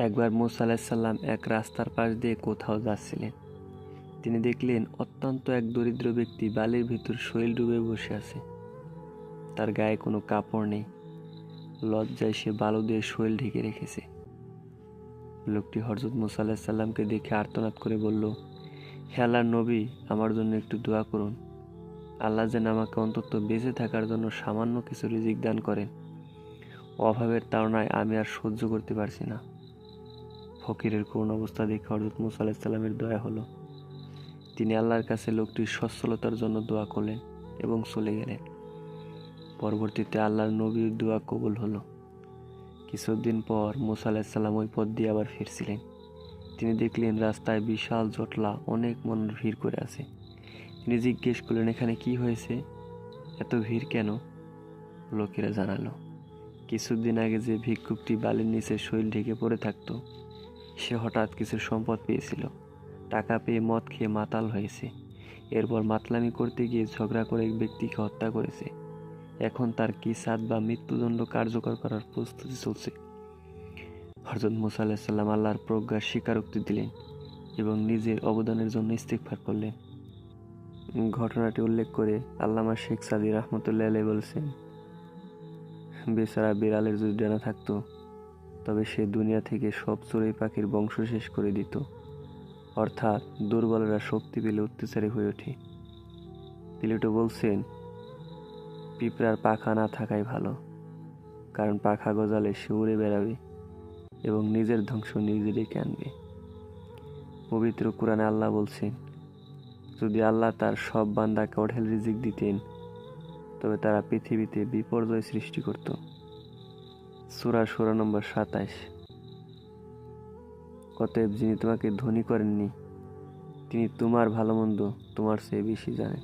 একবার মূসা আলাইহিস সালাম এক রাস্তার পাশ দিয়ে কোথাও যাচ্ছিলেন। তিনি দেখলেন অত্যন্ত এক দরিদ্র ব্যক্তি বালির ভিতর শৈল ডুবে বসে আছে। তার গায়ে কোনো কাপড় নেই। লজ্জায় সে বালু দিয়ে শৈল ঢেকে রেখেছে। লোকটি হযরত মূসা আলাইহিস সালামকে দেখে আর্তনাদ করে বলল, হে আল্লাহর নবী, আমার জন্য একটু দোয়া করুন। আল্লাহ যেন আমাকে অন্তত বেঁচে থাকার জন্য সামান্য কিছু রিজিক দান করেন। অভাবের তাড়নায় আমি আর সহ্য করতে পারছি না। ফকিরের করুণ অবস্থা দেখে হযরত মূসা আলাইহিস সালামের দয়া হলো। তিনি আল্লাহর কাছে লোকটির সচ্ছলতার জন্য দোয়া করলেন এবং চলে গেলেন। পরবর্তীতে আল্লাহর নবীর দোয়া কবুল হলো। কিছুদিন পর মূসা আলাইহিস সালাম ওই পথ দিয়ে আবার ফিরছিলেন। তিনি দেখলেন রাস্তায় বিশাল জটলা, অনেক মানুষ ভিড় করে আছে। তিনি জিজ্ঞেস করলেন, এখানে কি হয়েছে, এত ভিড় কেন? লোকেরা জানালো, কিছুদিন আগে যে ভিক্ষুকটি বালির নিচে শৈল ঢেকে পড়ে থাকতো, সে হঠাৎ কিছু সম্পদ পেয়েছিল। টাকা পেয়ে মদ খেয়ে মাতাল হয়েছে। এরপর মাতলামি করতে গিয়ে ঝগড়া করে এক ব্যক্তিকে হত্যা করেছে। এখন তার কিসাদ বা মৃত্যুদণ্ড কার্যকর করার প্রস্তুতি চলছে। হযরত মূসা আলাইহিস সালাম আল্লাহর প্রজ্ঞার স্বীকারোক্তি দিলেন এবং নিজের অবদানের জন্য ইস্তিগফার করলেন। ঘটনাটি উল্লেখ করে আল্লামা শেখ সাদী রাহমাতুল্লাহ আলাইহি বলছেন, বেচারা বিড়ালের যদি ডানা থাকতো তবে সে দুনিয়া থেকে সব চড়ুই পাখির বংশ শেষ করে দিত। অর্থাৎ দুর্বলরা শক্তি পেলে অত্যাচারী হয়ে ওঠে। প্লেটো বলছেন, পিঁপড়ার পাখা না থাকাই ভালো, কারণ পাখা গজালে সে উড়ে বেড়াবে এবং নিজের ধ্বংস নিজে ডেকে আনবে। পবিত্র কোরআনে আল্লাহ বলছেন, যদি আল্লাহ তার সব বান্দাকে অঢেল রিজিক দিতেন তবে তারা পৃথিবীতে বিপর্যয় সৃষ্টি করত। সূরা শুরা নম্বর 27। অতএব যিনি তোমাকে ধনী করেননি তিনি তোমার ভালো মন্দ তোমার চেয়ে বেশি জানেন।